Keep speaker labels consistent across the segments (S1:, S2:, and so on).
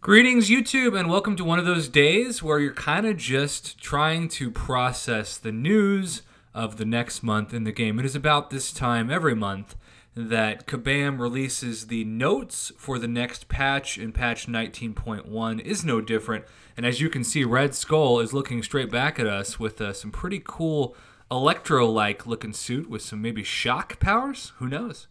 S1: Greetings, YouTube, and welcome to one of those days where you're kind of just trying to process the news of the next month in the game. It is about this time every month that Kabam releases the notes for the next patch, and patch 19.1 is no different. And as you can see, Red Skull is looking straight back at us with some pretty cool Electro-like looking suit with some maybe shock powers. Who knows?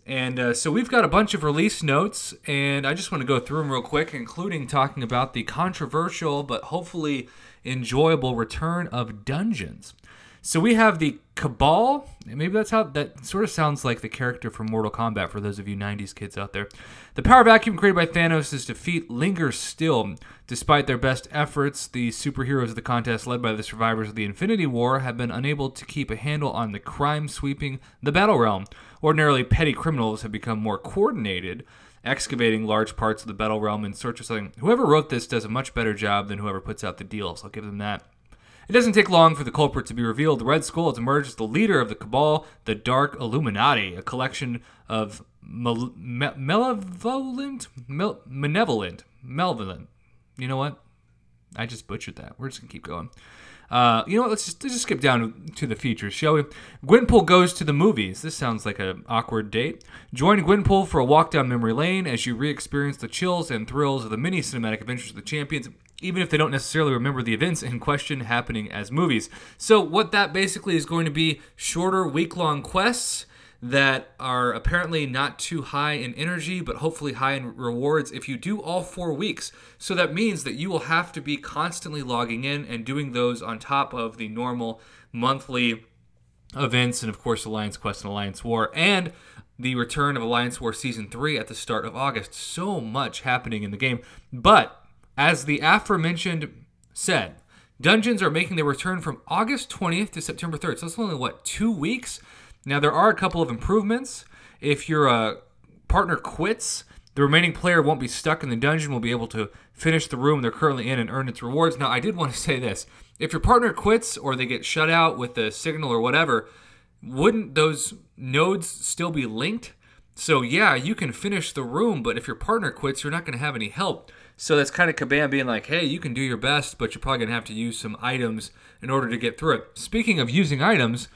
S1: And so we've got a bunch of release notes, and I just want to go through them real quick, including talking about the controversial but hopefully enjoyable return of dungeons. So we have the Cabal, and maybe that's how that sort of sounds like the character from Mortal Kombat for those of you 90s kids out there. The power vacuum created by Thanos' defeat lingers still. Despite their best efforts, the superheroes of the contest, led by the survivors of the Infinity War, have been unable to keep a handle on the crime sweeping the Battle Realm. Ordinarily, petty criminals have become more coordinated, excavating large parts of the Battle Realm in search of something. Whoever wrote this does a much better job than whoever puts out the deals. I'll give them that. It doesn't take long for the culprit to be revealed. The Red Skull has emerged as the leader of the Cabal, the Dark Illuminati, a collection of malevolent. You know what? I just butchered that. We're just going to keep going. You know what? Let's just skip down to the features, shall we? Gwynpool goes to the movies. This sounds like an awkward date. Join Gwynpool for a walk down memory lane as you re-experience the chills and thrills of the mini cinematic adventures of the champions, even if they don't necessarily remember the events in question happening as movies. So what that basically is going to be shorter week-long quests that are apparently not too high in energy, but hopefully high in rewards if you do all 4 weeks. So that means that you will have to be constantly logging in and doing those on top of the normal monthly events, and of course Alliance Quest and Alliance War, and the return of Alliance War Season 3 at the start of August. So much happening in the game. But as the aforementioned said, dungeons are making their return from August 20th to September 3rd. So that's only, what, 2 weeks? Now, there are a couple of improvements. If your partner quits, the remaining player won't be stuck in the dungeon, will be able to finish the room they're currently in and earn its rewards. Now, I did want to say this. If your partner quits or they get shut out with the signal or whatever, wouldn't those nodes still be linked? So, yeah, you can finish the room, but if your partner quits, you're not going to have any help. So that's kind of Kabam being like, hey, you can do your best, but you're probably going to have to use some items in order to get through it. Speaking of using items,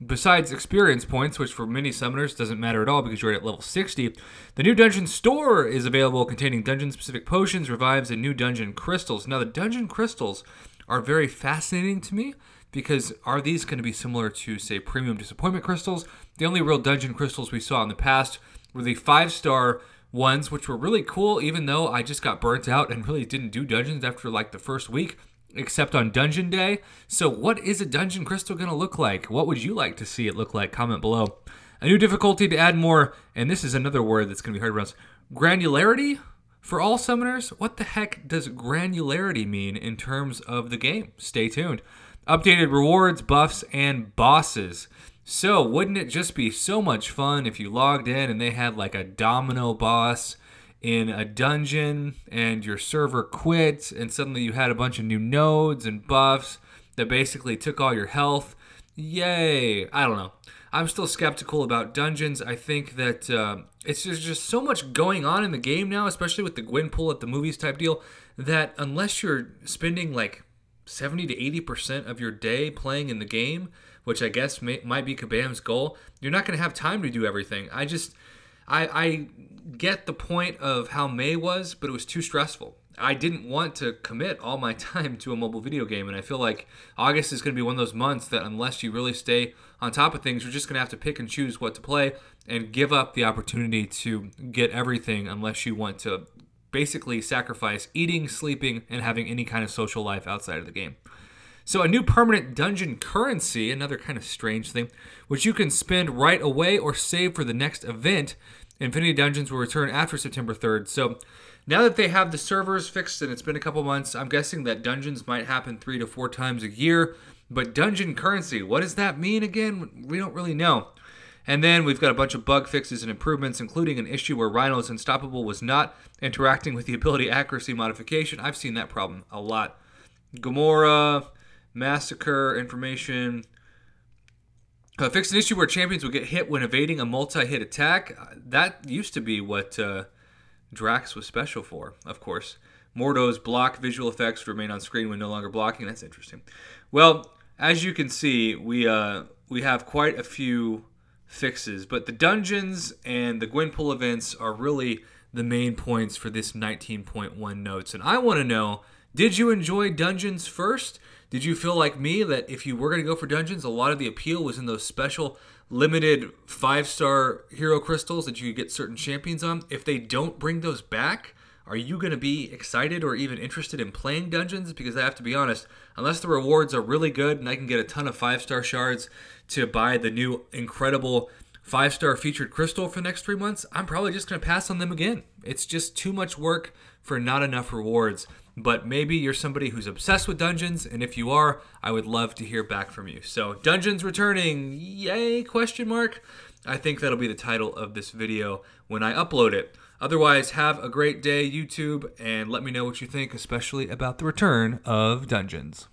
S1: besides experience points, which for mini summoners doesn't matter at all because you're at level 60, the new dungeon store is available, containing dungeon-specific potions, revives, and new dungeon crystals. Now, the dungeon crystals are very fascinating to me because are these going to be similar to, say, premium disappointment crystals? The only real dungeon crystals we saw in the past were the 5-star ones, which were really cool, even though I just got burnt out and really didn't do dungeons after like the first week, except on dungeon day. So what is a dungeon crystal going to look like? What would you like to see it look like? Comment below. A new difficulty to add more, and this is another word that's going to be hard to pronounce, granularity for all summoners. What the heck does granularity mean in terms of the game? Stay tuned. Updated rewards, buffs, and bosses. So wouldn't it just be so much fun if you logged in and they had like a domino boss in a dungeon and your server quit and suddenly you had a bunch of new nodes and buffs that basically took all your health? Yay! I don't know. I'm still skeptical about dungeons. I think that it's just so much going on in the game now, especially with the Gwynpool at the movies type deal, that unless you're spending like 70 to 80% of your day playing in the game, which I guess might be Kabam's goal, you're not going to have time to do everything. I get the point of how May was, but it was too stressful. I didn't want to commit all my time to a mobile video game, and I feel like August is going to be one of those months that unless you really stay on top of things, you're just going to have to pick and choose what to play and give up the opportunity to get everything unless you want to basically sacrifice eating, sleeping, and having any kind of social life outside of the game. So a new permanent dungeon currency, another kind of strange thing, which you can spend right away or save for the next event. Infinity Dungeons will return after September 3rd. So now that they have the servers fixed and it's been a couple months, I'm guessing that dungeons might happen 3 to 4 times a year. But dungeon currency, what does that mean again? We don't really know. And then we've got a bunch of bug fixes and improvements, including an issue where Rhino's Unstoppable was not interacting with the ability accuracy modification. I've seen that problem a lot. Gamora, Massacre, information. Fix an issue where champions will get hit when evading a multi-hit attack. That used to be what Drax was special for, of course. Mordo's block visual effects remain on screen when no longer blocking. That's interesting. Well, as you can see, we have quite a few fixes, but the dungeons and the Gwenpool events are really the main points for this 19.1 notes. And I want to know, did you enjoy dungeons first? Did you feel like me that if you were going to go for dungeons, a lot of the appeal was in those special limited 5-star hero crystals that you could get certain champions on? If they don't bring those back, are you going to be excited or even interested in playing dungeons? Because I have to be honest, unless the rewards are really good and I can get a ton of 5-star shards to buy the new incredible 5-star featured crystal for the next 3 months, I'm probably just going to pass on them again. It's just too much work for not enough rewards. But maybe you're somebody who's obsessed with dungeons, and if you are, I would love to hear back from you. So, dungeons returning, yay, question mark? I think that'll be the title of this video when I upload it. Otherwise, have a great day, YouTube, and let me know what you think, especially about the return of dungeons.